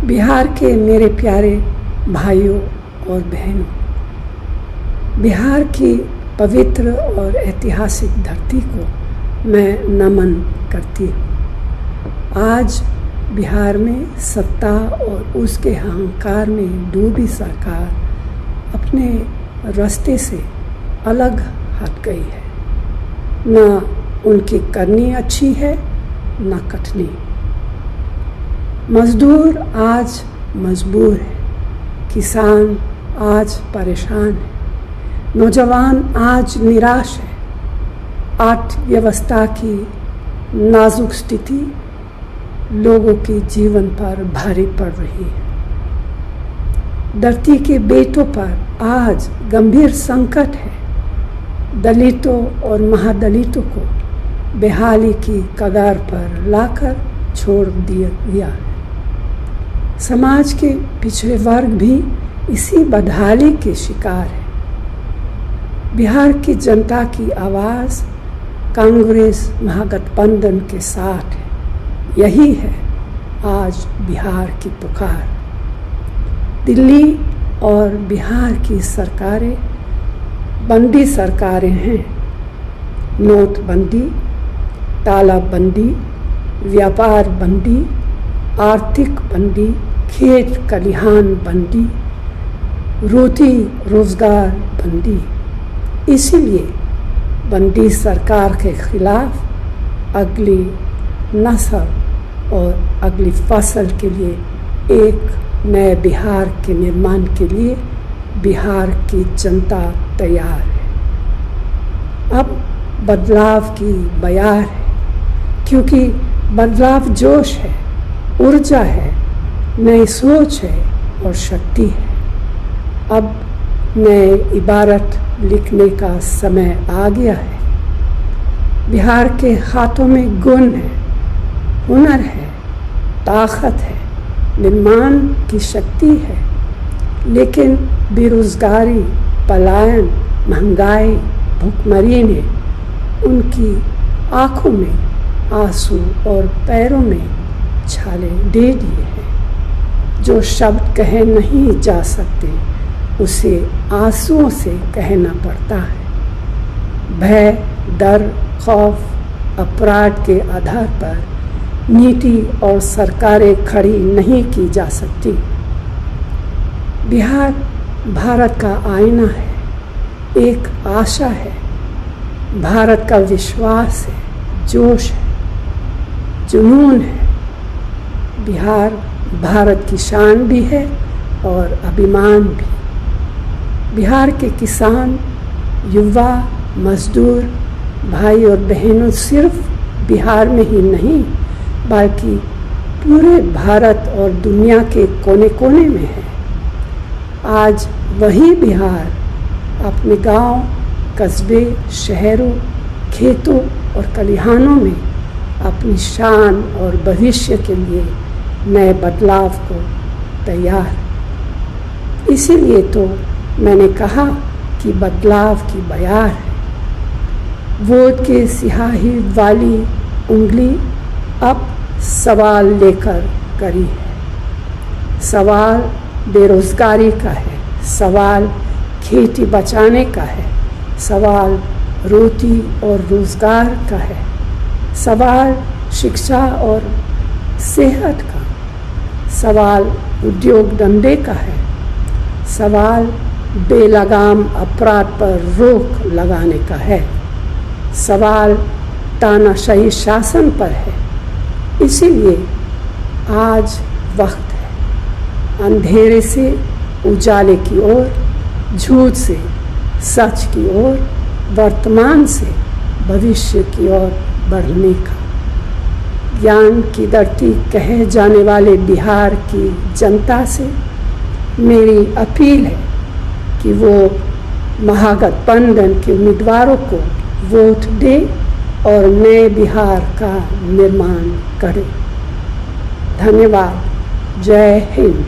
बिहार के मेरे प्यारे भाइयों और बहनों, बिहार की पवित्र और ऐतिहासिक धरती को मैं नमन करती हूँ। आज बिहार में सत्ता और उसके अहंकार में डूबी सरकार अपने रास्ते से अलग हट गई है। न उनकी करनी अच्छी है न कटनी। मजदूर आज मजबूर है, किसान आज परेशान है, नौजवान आज निराश है। अर्थव्यवस्था की नाजुक स्थिति लोगों के जीवन पर भारी पड़ रही है। धरती के बेटों पर आज गंभीर संकट है। दलितों और महादलितों को बेहाली की कगार पर लाकर छोड़ दिया गया है। समाज के पिछड़े वर्ग भी इसी बदहाली के शिकार है। बिहार की जनता की आवाज़ कांग्रेस महागठबंधन के साथ है। यही है आज बिहार की पुकार। दिल्ली और बिहार की सरकारें बंदी सरकारें हैं। नोटबंदी, तालाबंदी, व्यापार बंदी, आर्थिक बंदी, खेत खलिहान बंदी, रोटी रोजगार बंदी। इसीलिए बंदी सरकार के खिलाफ अगली नस्ल और अगली फसल के लिए एक नए बिहार के निर्माण के लिए बिहार की जनता तैयार है। अब बदलाव की बयार है, क्योंकि बदलाव जोश है, ऊर्जा है, नई सोच है और शक्ति है। अब नए इबारत लिखने का समय आ गया है। बिहार के हाथों में गुण है, हुनर है, ताकत है, निर्माण की शक्ति है। लेकिन बेरोजगारी, पलायन, महंगाई, भुखमरी ने उनकी आँखों में आंसू और पैरों में छाले दे दिए हैं। जो शब्द कहे नहीं जा सकते उसे आंसुओं से कहना पड़ता है। भय, डर, खौफ, अपराध के आधार पर नीति और सरकारें खड़ी नहीं की जा सकती। बिहार भारत का आईना है, एक आशा है, भारत का विश्वास है, जोश है, जुनून है। बिहार भारत की शान भी है और अभिमान भी। बिहार के किसान, युवा, मजदूर, भाई और बहनों सिर्फ बिहार में ही नहीं बल्कि पूरे भारत और दुनिया के कोने कोने में है। आज वही बिहार अपने गांव, कस्बे, शहरों, खेतों और खलिहानों में अपनी शान और भविष्य के लिए नए बदलाव को तैयार। इसीलिए तो मैंने कहा कि बदलाव की बयार है। वोट के सियाही वाली उंगली अब सवाल लेकर करी है। सवाल बेरोजगारी का है, सवाल खेती बचाने का है, सवाल रोटी और रोजगार का है, सवाल शिक्षा और सेहत का, सवाल उद्योग धंधे का है, सवाल बेलगाम अपराध पर रोक लगाने का है, सवाल तानाशाही शासन पर है। इसीलिए आज वक्त है अंधेरे से उजाले की ओर, झूठ से सच की ओर, वर्तमान से भविष्य की ओर बढ़ने का। ज्ञान की धरती कहे जाने वाले बिहार की जनता से मेरी अपील है कि वो महागठबंधन के उम्मीदवारों को वोट दे और नए बिहार का निर्माण करे। धन्यवाद। जय हिंद।